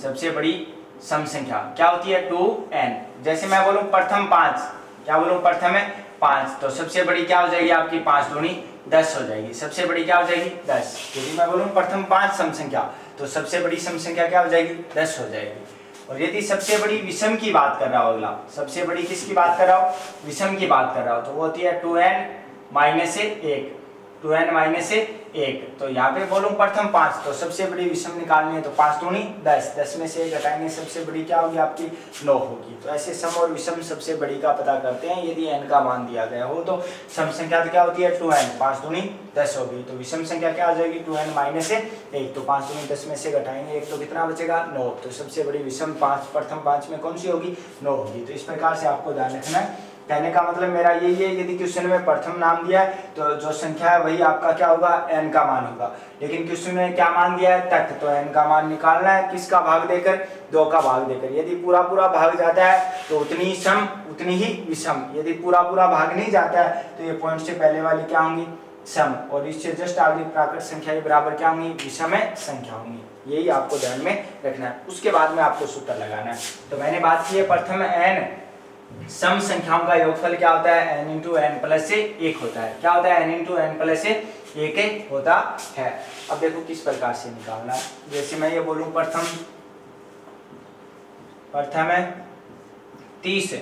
सबसे बड़ी सम संख्या क्या होती है 2n। जैसे मैं बोलूं प्रथम 5, क्या बोलूं प्रथम है 5, तो सबसे बड़ी क्या हो जाएगी आपकी 5 दूनी 10 हो जाएगी, सबसे बड़ी क्या हो जाएगी 10। यदि मैं बोलूं प्रथम 5 सम संख्या, तो सबसे बड़ी सम संख्या क्या हो जाएगी 10 हो जाएगी। और यदि सबसे बड़ी विषम की बात कर रहा हो, अगला सबसे बड़ी किसकी बात कर रहा हो विषम की बात कर रहा हो, तो वो होती है 2n - 1, 2n - 1। तो यहाँ पे बोलूं प्रथम 5, तो सबसे बड़ी विषम निकालनी है, तो 5 दूनी 10, 10 में से 1 घटाएंगे सबसे बड़ी क्या होगी आपकी 9 होगी। तो ऐसे सम और विषम सबसे बड़ी का पता करते हैं, यदि n का मान दिया गया हो तो सम संख्या तो क्या होती है 2n, 5 दूनी 10 होगी, तो विषम संख्या क्या आ जाएगी 2n - 1, तो 5 दूनी 10 में से घटाएंगे 1 तो कितना बचेगा 9, तो सबसे बड़ी विषम 5 प्रथम 5 में कौन सी होगी 9 होगी। तो इस प्रकार से आपको ध्यान रखना है। कहने का मतलब मेरा यही है, यदि क्वेश्चन में प्रथम नाम दिया है तो जो संख्या है वही आपका क्या होगा n का मान होगा, लेकिन क्वेश्चन में क्या मान दिया है तक, तो n का मान निकालना है किसका भाग देकर 2 का भाग देकर। यदि पूरा पूरा भाग जाता है तो उतनी ही सम उतनी ही विषम, यदि पूरा पूरा भाग नहीं जाता है तो ये पॉइंट से पहले वाली क्या होंगी सम, और इससे जस्ट आगे प्राकृत संख्या के बराबर क्या होंगी विषम संख्या होंगी। यही आपको ध्यान में रखना है, उसके बाद में आपको सूत्र लगाना है। तो मैंने बात की है प्रथम n सम संख्याओं का योगफल क्या होता है n × n + 1 होता है, क्या होता है n × n + 1 होता है। अब देखो किस प्रकार से निकालना है, जैसे मैं ये बोलूं प्रथम है 30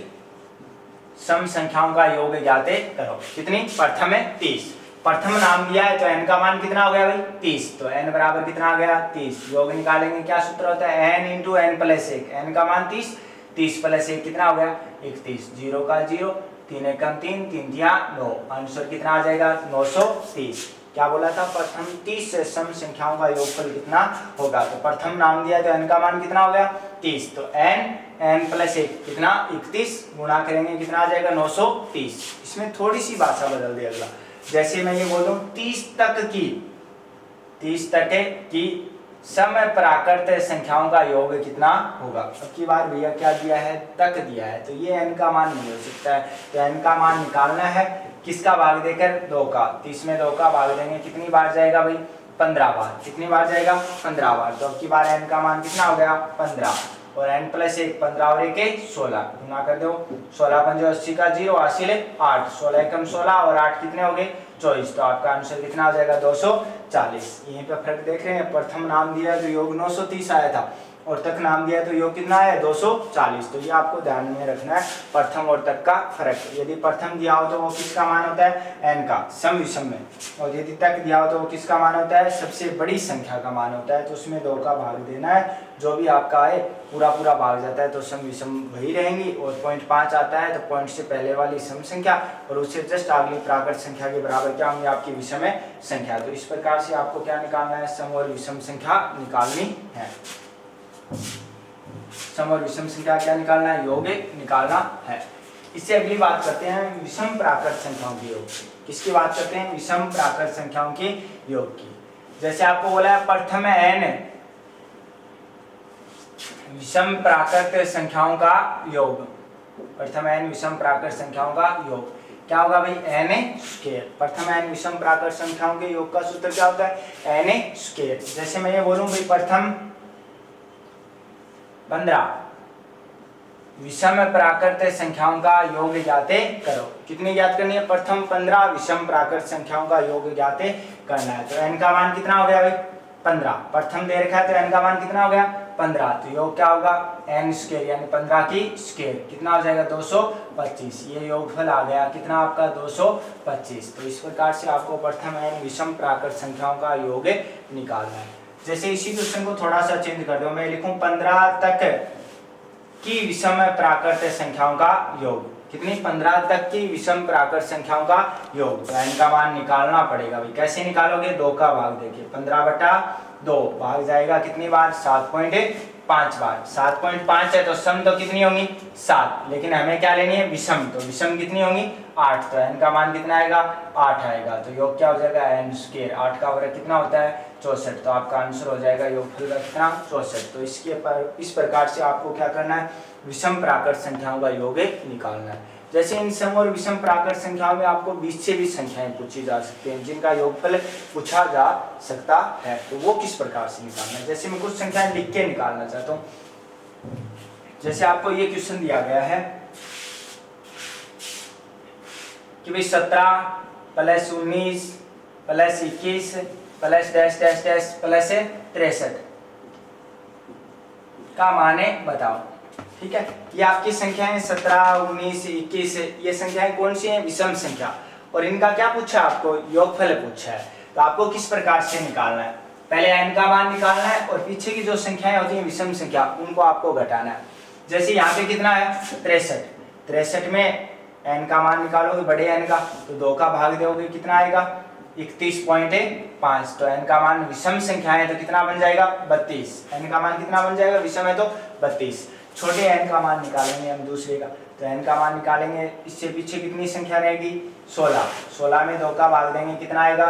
सम संख्याओं का योग ज्ञात करो, कितनी प्रथम है 30, प्रथम नाम दिया है तो n का मान कितना हो गया भाई 30, तो n बराबर कितना आ गया 30, योग निकालेंगे क्या सूत्र होता है n × n + 1, n का मान 30, 30 + 1 कितना हो गया 31, 0 का 0, 3 × 3, 3 × 9, आंसर कितना आ जाएगा 930। क्या बोला था प्रथम 30 सम संख्याओं का योगफल कितना होगा, तो प्रथम नाम दिया तो n का मान कितना हो गया 30, तो n + 1 कितना 31, गुणा करेंगे कितना आ जाएगा 930। इसमें थोड़ी सी भाषा बदल दी अगला, जैसे मैं ये बोलूं 30 तक की सम प्राकृत संख्याओं का योग कितना होगा। अब की बार भैया क्या दिया है तक दिया है, तो ये n का मान नहीं हो सकता है, तो n का मान निकालना है किसका भाग देकर 2 का, 30 में 2 का भाग देंगे कितनी बार जाएगा भाई 15 बार, कितनी बार जाएगा 15 बार, तो अब की बार n का मान कितना हो गया 15, और n + 1 15 और 1 16, गुना कर दो 16 × 5 80 का 0, 80 8, 16 एकम 16 और 8 कितने हो गए 24, तो आपका आंसर कितना आ जाएगा 240। यहीं पे फर्क देख रहे हैं, प्रथम नाम दिया तो योग 930 आया था और तक नाम दिया तो योग कितना है 240, तो ये आपको ध्यान में रखना है प्रथम और तक का फर्क। यदि प्रथम दिया हो तो वो किसका मान होता है n का सम विषम में, और यदि तक दिया हो तो वो किसका मान होता है सबसे बड़ी संख्या का मान होता है, तो उसमें 2 का भाग देना है, जो भी आपका है पूरा पूरा भाग जाता है तो सम विषम वही रहेंगी, और पॉइंट 5 आता है तो पॉइंट से पहले वाली सम संख्या और उससे जस्ट अगली प्राकृत संख्या के बराबर क्या होंगी आपकी विषम संख्या। तो इस प्रकार से आपको क्या निकालना है सम और विषम संख्या निकालनी है, सम और विषम संख्या क्या निकालना है योग निकालना है। इससे अगली बात करते हैं विषम प्राकृत संख्याओं के योग की। किसकी बात करते हैं विषम प्राकृत संख्याओं के योग की। जैसे आपको बोला है प्रथम n विषम प्राकृत संख्याओं का योग, प्रथम n विषम प्राकृत संख्याओं का योग, क्या होगा भाई n स्क्वायर। प्रथम n विषम प्राकृत संख्याओं के योग का सूत्र क्या होता है n स्क्वायर। जैसे मैं ये बोलूं भाई प्रथम 15 विषम प्राकृत संख्याओं का योग ज्ञाते करो। कितनी ज्ञात करनी है, प्रथम 15 विषम प्राकृत संख्याओं का योग ज्ञाते करना है। तो n का मान कितना हो गया भाई 15, प्रथम दे रखा है तो n का मान कितना हो गया 15, तो योग क्या होगा n स्क्वायर यानी 15 की स्क्वायर कितना हो जाएगा 225। ये योगफल आ गया कितना आपका 225। तो इस प्रकार से आपको प्रथम n विषम प्राकृत संख्याओं का योग निकालना है। जैसे इसी क्वेश्चन को थोड़ा सा चेंज कर दो, मैं लिखूं 15 तक की विषम प्राकृत संख्याओं का योग। कितनी 15 तक की विषम प्राकृत संख्याओं का योग। तो n का मान निकालना पड़ेगा भाई। कैसे निकालोगे, 2 का भाग देखिए 15/2 भाग जाएगा कितनी बार 7.5 बार। 7.5 है तो सम तो कितनी होंगी 7, लेकिन हमें क्या लेनी है विषम, तो विषम कितनी होंगी 8। तो n का मान कितना आएगा 8 आएगा। तो योग क्या हो जाएगा n स्क्वायर। 8 का वर्ग कितना होता है 64। तो आपका आंसर हो जाएगा योगफल का कितना 64। तो इस प्रकार से आपको क्या करना है विषम प्राकृत संख्याओं का योग निकालना है। जैसे इन सम और विषम प्राकृत संख्याओं में आपको 20 से भी संख्याएं पूछी जा सकती हैं जिनका योगफल पूछा जा सकता है, तो वो किस प्रकार से निकालना है। जैसे मैं कुछ संख्याएं लिख के निकालना चाहता हूँ। जैसे आपको ये क्वेश्चन दिया गया है कि भाई 17 + 19 + 21 + डैश डैश डैश + 63 का मान बताओ। ठीक है, ये आपकी संख्याएं 17 19 21 ये संख्याएं कौन सी हैं विषम संख्या, और इनका क्या पूछा आपको योगफल पूछा है। तो आपको किस प्रकार से निकालना है, पहले n का मान निकालना है और पीछे की जो संख्याएं होती हैं विषम संख्या उनको आपको घटाना है। जैसे यहाँ पे कितना है 63 में n का मान निकालोगे बड़े n का, तो 2 का भाग दोगे कितना आएगा 31.5। तो n का मान विषम संख्या है तो कितना बन जाएगा 32। n का मान कितना बन जाएगा विषम है तो 32। छोटे n का मान निकालेंगे हम दूसरे का, तो n का मान निकालेंगे इससे पीछे कितनी संख्या रहेगी 16 में 2 का भाग देंगे कितना आएगा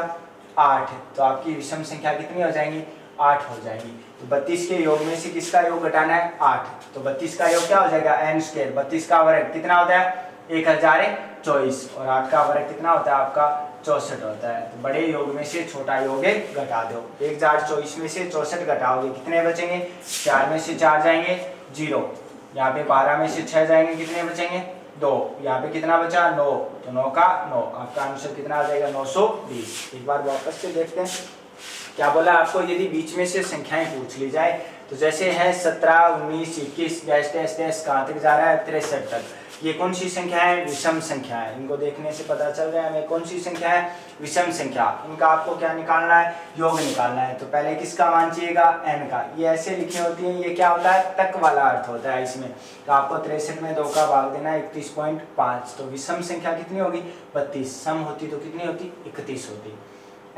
8। तो आपकी विषम संख्या कितनी हो जाएंगी 8 हो जाएगी। तो 32 के योग में से किसका योग घटाना है 8, तो 32 का योग क्या हो जाएगा n स्क्वायर। 32 का वर्ग कितना होता है 1024 और 8 का वर्ग कितना होता है आपका 64 होता है। तो बड़े योग में से छोटा योग घटा दो। 1024 में से 64 घटाओगे कितने बचेंगे 4 में से 4 जाएंगे 0, यहाँ पे 12 में से 6 जाएंगे कितने बचेंगे 2, यहाँ पे कितना बचा 9, तो 9 का 9 आपका आंसर कितना आ जाएगा 920। एक बार वापस से देखते हैं क्या बोला आपको। यदि बीच में से संख्याएं पूछ ली जाए तो जैसे है 17 19 21 डैश डैश डैश कहाँ तक जा रहा है 63 तक, ये कौन सी संख्या है विषम संख्या है। इनको देखने से पता चल रहा है हमें कौन सी संख्या है विषम संख्या। इनका आपको क्या निकालना है योग निकालना है। तो पहले किसका मान चाहिएगा n का, ये ऐसे लिखी होती है, ये क्या होता है तक वाला अर्थ होता है इसमें। तो आपको 63 में 2 का भाग देना है 31.5। तो विषम संख्या कितनी होगी 32, सम होती तो कितनी होती 31 होती।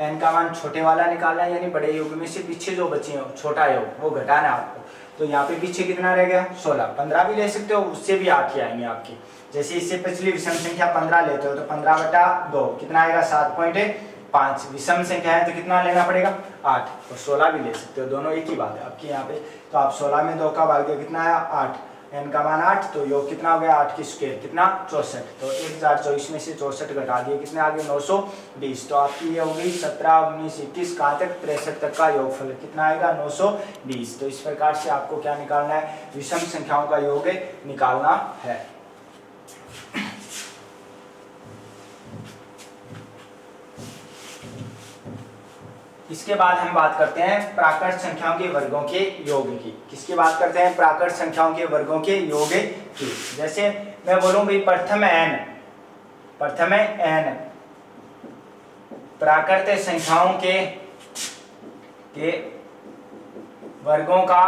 n का मान छोटे वाला निकालना है यानी बड़े योग में से पीछे जो बचे हैं छोटा योग वो घटाना है आपको। तो यहाँ पे पीछे कितना रह गया 16, 15 भी ले सकते हो उससे भी 8 ही आएंगे आपकी। जैसे इससे पिछली विषम संख्या 15 लेते हो तो 15/2 कितना आएगा 7.5। विषम संख्या है तो कितना लेना पड़ेगा 8, और 16 भी ले सकते हो, दोनों एक ही बात है आपकी यहाँ पे। तो आप 16 में 2 का भाग दिया कितना आया 8, n का मान 8, तो योग कितना हो गया 8 की स्क्वायर कितना 64। तो 1024 में से 64 घटा दिए कितने आगे 920। तो आपकी ये हो गई 17 19 21 कहाँ तक 63 तक का योगफल कितना आएगा 920। तो इस प्रकार से आपको क्या निकालना है विषम संख्याओं का योग निकालना है। इसके बाद हम बात करते हैं प्राकृत संख्याओं के वर्गों के योग की। किसकी बात करते हैं प्राकृत संख्याओं के वर्गों के योग की। जैसे मैं बोलूं भाई प्रथम n प्राकृत संख्याओं के वर्गों का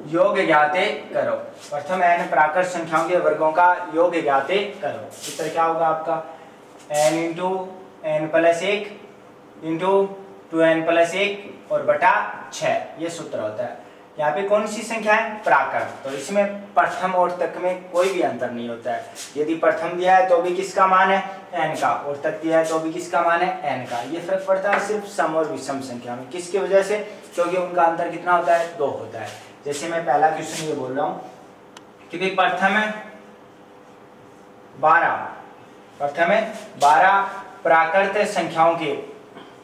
योग ज्ञाते करो। प्रथम n प्राकृत संख्याओं के वर्गों का योग ज्ञाते करो। चित्र क्या होगा आपका n × n + 1 इंटू 2n + 1 और बटा 6 ये सूत्र होता है। यहाँ पे कौन सी संख्या है प्राकृत, तो इसमें प्रथम और तक में कोई भी अंतर नहीं होता है। यदि प्रथम दिया है तो भी किसका मान है n का, और तक दिया है तो भी किसका मान है n का। ये फर्क पड़ता है सिर्फ सम और विषम संख्या में। किसकी वजह से, क्योंकि उनका अंतर कितना होता है 2 होता है। जैसे मैं पहला क्वेश्चन ये बोल रहा हूँ कि प्रथम 12 प्रथम 12 प्राकृत संख्याओं के,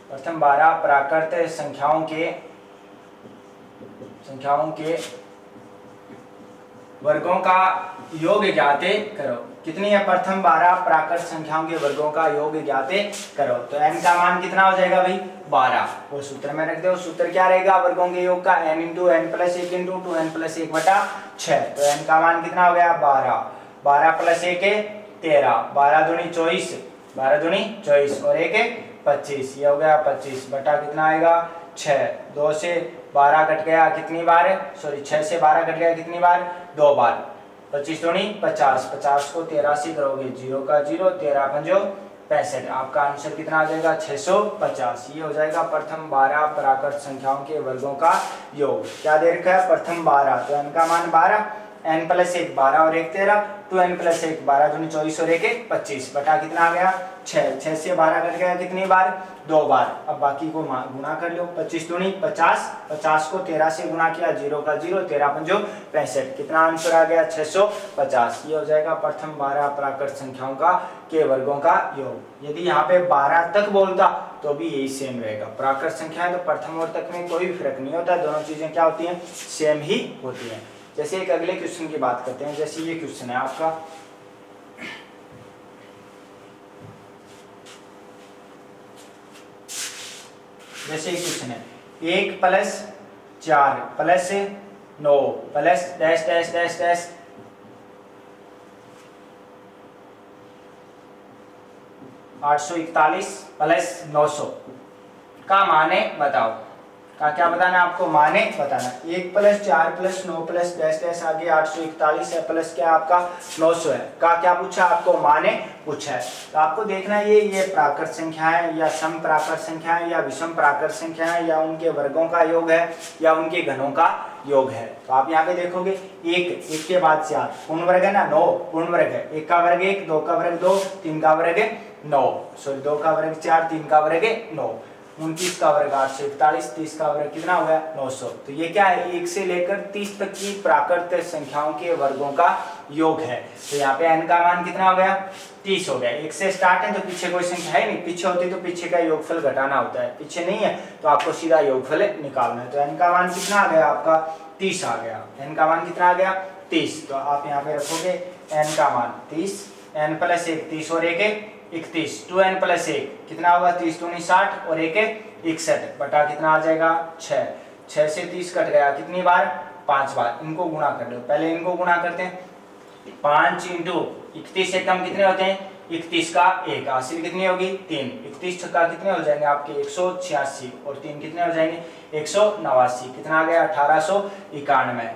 प्रथम 12 प्राकृत संख्याओं के वर्गों का योग ज्ञाते करो। कितनी है? प्रथम 12 प्राकृत संख्याओं के वर्गों का योग ज्ञाते करो। तो n का मान कितना हो जाएगा भाई? 12। वो सूत्र में रख दो। सूत्र क्या रहेगा वर्गों के योग का? n into n plus 1 into 2n plus 1 बटा 6। तो n का मान कितना हो गया? 12। 12 प्लस 1 13, 12 दूनी 24, 12 दूनी 24 और 1 25, ये हो गया 25 बटा कितना आएगा? 6। 2 से 12 कट गया कितनी बार? सॉरी 6 से 12 कट गया कितनी बार? 2 बार। 25 दूनी 50, 50 को 13 से करोगे 0 का 0, 13 पंजो 65। आपका आंसर कितना आ जाएगा? 650। ये हो जाएगा प्रथम 12 प्राकृत संख्याओं के वर्गों का योग। क्या दे रखा है? प्रथम 12, तो n का मान 12, n प्लस 1 12 और 1 13, 2n प्लस 1 12 दूनी 24 और 1 25 बटा कितना आ गया? 6। 6 से 12 कट गया कितनी बार? 2 बार। अब बाकी को गुणा कर लो। 25 दूनी 50, 50 को 13 से गुणा किया 0 का 0, 13 पंजो 65। कितना आंसर आ गया? 650। ये हो जाएगा प्रथम 12 प्राकृत संख्याओं का के वर्गों का योग। यदि यहाँ पे 12 तक बोलता तो भी यही सेम रहेगा। प्राकृत संख्या है तो प्रथम और तक में कोई फर्क नहीं होता, दोनों चीजें क्या होती हैं? सेम ही होती हैं। जैसे एक अगले क्वेश्चन की बात करते हैं। जैसे ये क्वेश्चन है आपका, जैसे एक क्वेश्चन है 1 plus 4 plus 9 plus dash dash dash dash 841 plus 900 का माने बताओ। का क्या बताना है आपको? माने बताना। 1 plus 4 plus 9 plus dash dash आगे 841 है प्लस क्या आपका 900 है। का क्या पूछा आपको? माने पूछा है। तो आपको देखना है ये प्राकृत संख्या है या सम प्राकृत संख्या है या विषम प्राकृत संख्या है या उनके वर्गों का योग है या उनके घनों का योग है। तो आप यहाँ पे देखोगे एक के बाद 4 पूर्ण वर्ग है ना, 9 पूर्ण वर्ग है। 1 का वर्ग 1, 2 का वर्ग 2, 3 का वर्ग 9, सॉरी 2 का वर्ग 4, 3 का वर्ग 9, 29 का वर्ग 841, 30 का वर्ग कितना हो गया? 900। तो ये क्या है? 1 से लेकर 30 तक की प्राकृत संख्याओं के वर्गों का योग है। तो यहाँ पे n का मान कितना हो गया? 30 हो गया। 1 से स्टार्ट है तो पीछे कोई संख्या है नहीं, पीछे होती तो पीछे का योगफल घटाना होता है, पीछे नहीं है तो आपको सीधा योगफल निकालना है। तो n का मान कितना आ गया आपका? 30 आ गया। n का मान कितना आ गया? 30। तो आप यहाँ पे रखोगे n का मान 30, n प्लस 1 30 और 1 31, 2n प्लस 1 कितना होगा? 30 दूनी 60 और 1 61 बटा कितना आ जाएगा? 6। 6 से 30 कट गया कितनी बार? 5 बार। इनको गुणा कर लो। पहले इनको गुणा करते हैं। 5 इंटू 31 से कम कितने होते हैं? 31 का 1, हासिल कितनी होगी? 3। 31 छक्का कितने हो जाएंगे आपके? 186 और 3 कितने हो जाएंगे? 189। कितना आ गया? 1891।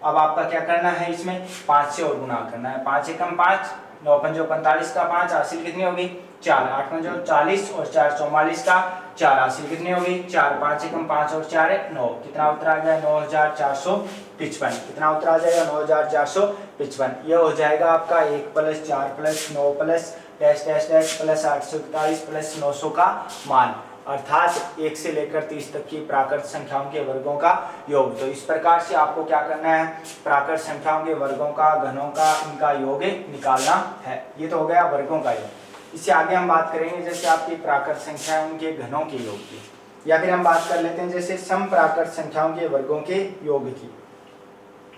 अब आपका क्या करना है? इसमें 5 से और गुणा करना है। 5 एकम 5, 9 पंजो 45 का 5, हासिल कितनी होगी? 4। 8 पंजो 40 और 4 44 का 4, हासिल कितनी होगी? 4। 5 एकम 5 और 4 है 9। कितना उत्तर आ गया? 9455। कितना उत्तर आ जाएगा? 9455। ये हो जाएगा आपका 1 plus 4 plus 9 plus dash dash dash plus 841 plus 900 का मान, अर्थात 1 से लेकर 30 तक की प्राकृत संख्याओं के वर्गों का योग। तो इस प्रकार से आपको क्या करना है? प्राकृत संख्याओं के वर्गों का, घनों का, इनका योग निकालना है। ये तो हो गया वर्गों का योग। इससे आगे हम बात करेंगे जैसे आपकी प्राकृत संख्या है उनके घनों के योग की, या फिर हम बात कर लेते हैं जैसे सम प्राकृत संख्याओं के वर्गों के योग की,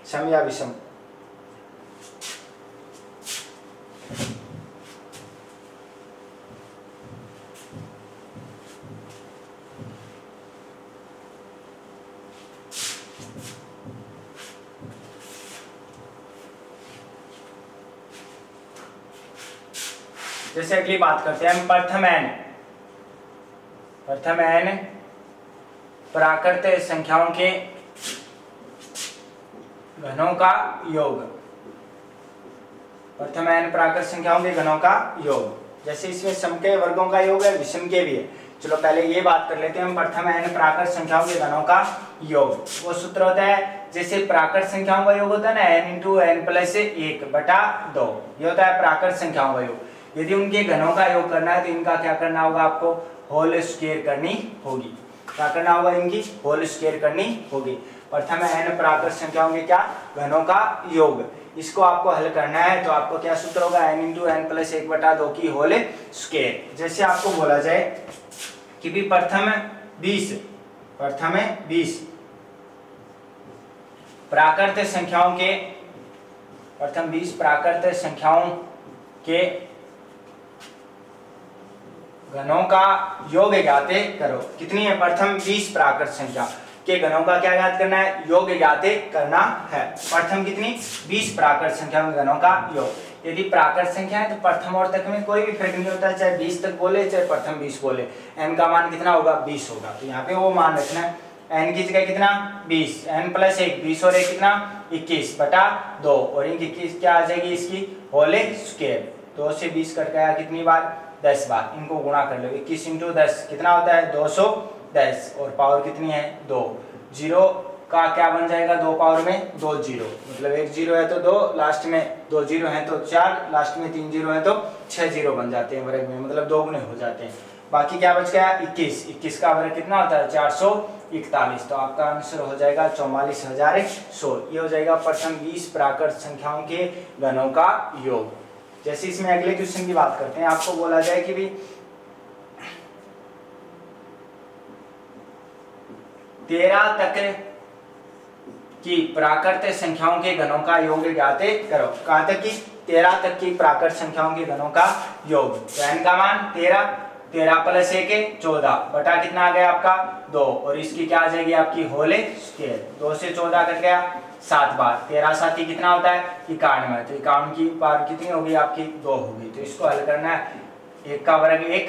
सम या विषम। जैसे अगली बात करते हैं हम प्रथम n प्राकृत संख्याओं के घनों का योग। प्रथम n प्राकृत संख्याओं के घनों का योग। जैसे इसमें सम के वर्गों का योग है, विषम के भी है। चलो पहले ये बात कर लेते हैं हम प्रथम n प्राकृत संख्याओं के घनों का योग। वो सूत्र होता है जैसे प्राकृत संख्याओं का योग होता है ना, n इंटू n प्लस 1 बटा 2, ये होता है प्राकृत संख्याओं का योग। यदि उनके घनों का योग करना है तो इनका क्या करना होगा? आपको होल स्क्वायर करनी होगी। क्या करना होगा? इनकी होल स्क्वायर करनी होगी। प्रथम n प्राकृत संख्याओं के क्या घनों का योग। इसको आपको हल करना है तो आपको क्या सूत्र होगा, n इंटू एन प्लस 1/2 की होल स्क्वायर। जैसे आपको बोला जाए कि भी प्रथम 20 प्राकृत संख्याओं के प्रथम 20 प्राकृत संख्याओं के घनों का योग ज्ञात करो। कितनी है, प्रथम 20 प्राकृत संख्या के घनों का क्या ज्ञात करना है, योग ज्ञात करना है। प्रथम कितनी 20 प्राकृत संख्या के घनों का योग। यदि प्राकृत संख्या है तो प्रथम और तक में कोई भी फर्क नहीं होता, चाहे 20 तक बोले चाहे प्रथम 20 बोले, n का मान कितना होगा 20 होगा। तो यहाँ पे वो मान रखना है, n की जगह कितना 20, n प्लस 1 20 और 1 कितना 21/2 और इनकी 21 क्या आ जाएगी इसकी होल स्क्वायर। 2 से 20 कट गया कितनी बार 10 बार, इनको गुणा कर लो। 21 इंटू 10 कितना होता है 210 और पावर कितनी है 2। जीरो का क्या बन जाएगा 2 पावर में 2 जीरो, मतलब 1 जीरो है तो 2, लास्ट में 2 जीरो है तो 4, लास्ट में 3 जीरो है तो 6 जीरो बन जाते हैं वर्ग में, मतलब 2 गुने हो जाते हैं। बाकी क्या बच गया 21 का वर्ग कितना होता है 441। तो आपका आंसर हो जाएगा 44,100। ये हो जाएगा प्रथम 20 प्राकृत संख्याओं के घनों का योग। जैसे इसमें अगले क्वेश्चन की बात करते हैं, आपको बोला जाए कि भी 13 तक की प्राकृत संख्याओं के घनों का योग ज्ञात करो। कहां तक की 13 तक की प्राकृत संख्याओं के घनों का योग। तो n का मान 13 प्लस 1 14 बटा कितना आ गया आपका 2 और इसकी क्या आ जाएगी आपकी होल स्क्वायर। 2 से 14 कट गया 7 बार, 13 7 कितना होता है 51। तो 51 की बार कितनी होगी आपकी 2 होगी। तो इसको हल करना है, 1 का वर्ग 1,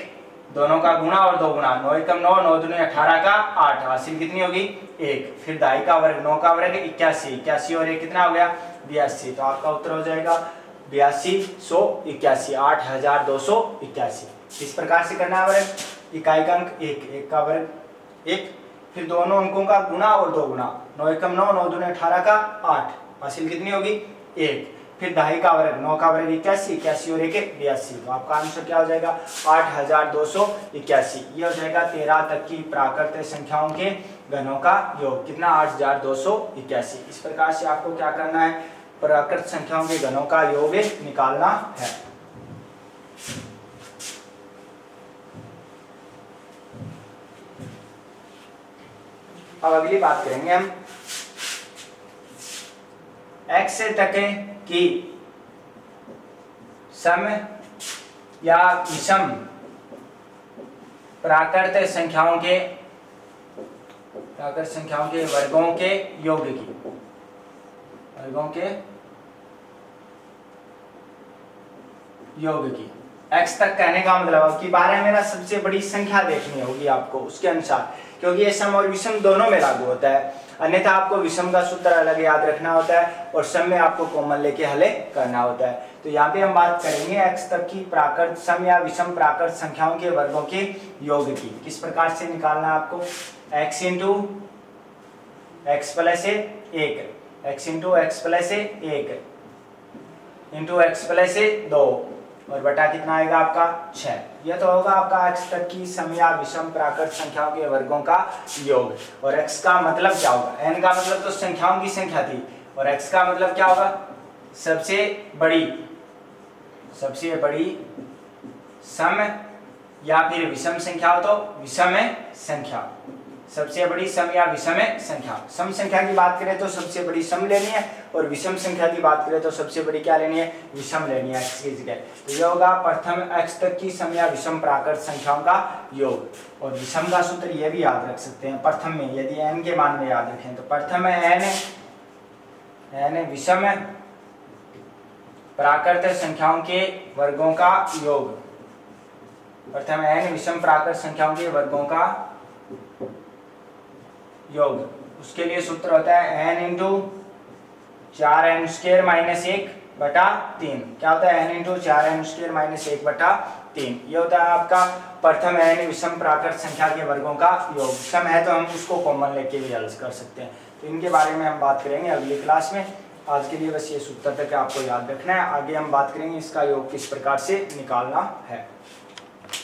दोनों का गुणा और 2 गुणा, 9 एकम 9, 9 दूनी 18 का 8, हासिल कितनी होगी 1। फिर 2.5 का वर्ग, 9 का वर्ग 81 और 1 कितना हो गया 82। तो आपका उत्तर हो जाएगा 8281, 8281। इस प्रकार से करना है वर्ग। इकाई का अंक 1 का वर्ग 1, फिर दोनों अंकों का गुणा और 2 गुणा, 9 एकम 9, 9 दूनी 18 का 8, हासिल कितनी होगी 1। फिर 2.5 का वर्ग, 9 का वर्ग 81 और 1 82। तो आपका आंसर क्या हो जाएगा 8281। ये हो जाएगा 13 तक की प्राकृत संख्याओं के घनों का योग। कितना 8281। इस प्रकार से आपको क्या करना है, प्राकृत संख्याओं के घनों का योग निकालना है। अब अगली बात करेंगे हम x तक की सम या विषम प्राकृत संख्याओं के वर्गों के योग की, x तक कहने का मतलब अब की बार है मेरा सबसे बड़ी संख्या देखनी होगी आपको उसके अनुसार, क्योंकि ये सम और विषम दोनों में लागू होता है। अन्यथा आपको विषम का सूत्र अलग याद रखना होता है और सम में आपको कॉमन लेके हल करना होता है। तो यहाँ पे हम बात करेंगे x तक की प्राकृत सम या विषम प्राकृत संख्याओं के वर्गों के योग की। किस प्रकार से निकालना है आपको, x into x plus 1, x into x plus 1 into x plus 2 और बटा कितना आएगा आपका 6। यह तो होगा आपका x तक की सम या विषम प्राकृत संख्याओं के वर्गों का योग। और x का मतलब क्या होगा, n का मतलब तो संख्याओं की संख्या थी और x का मतलब क्या होगा सबसे बड़ी सम या फिर विषम संख्या हो तो विषम संख्या, सबसे बड़ी सम या विषम संख्या। सम संख्या की बात करें तो सबसे बड़ी सम लेनी है और विषम संख्या की बात करें तो सबसे बड़ी क्या लेनी है विषम लेनी है x की जगह। तो यह होगा प्रथम x तक की सम या विषम प्राकृत संख्याओं का योग। और विषम का सूत्र यह भी याद रख सकते हैं प्रथम में, यदि n के मान में याद रखें तो प्रथम n विषम प्राकृत संख्याओं के वर्गों का योग। प्रथम n विषम प्राकृत संख्याओं के वर्गों का योग। उसके लिए सूत्र होता है n into 4n square minus 1 बटा 3। क्या होता है n into 4n square minus 1 बटा 3। ये होता है आपका प्रथम n विषम प्राकृत संख्या के वर्गों का योग। सम है तो हम उसको कॉमन लेके भी हल कर सकते हैं। तो इनके बारे में हम बात करेंगे अगली क्लास में। आज के लिए बस ये सूत्र तक आपको याद रखना है। आगे हम बात करेंगे इसका योग किस प्रकार से निकालना है।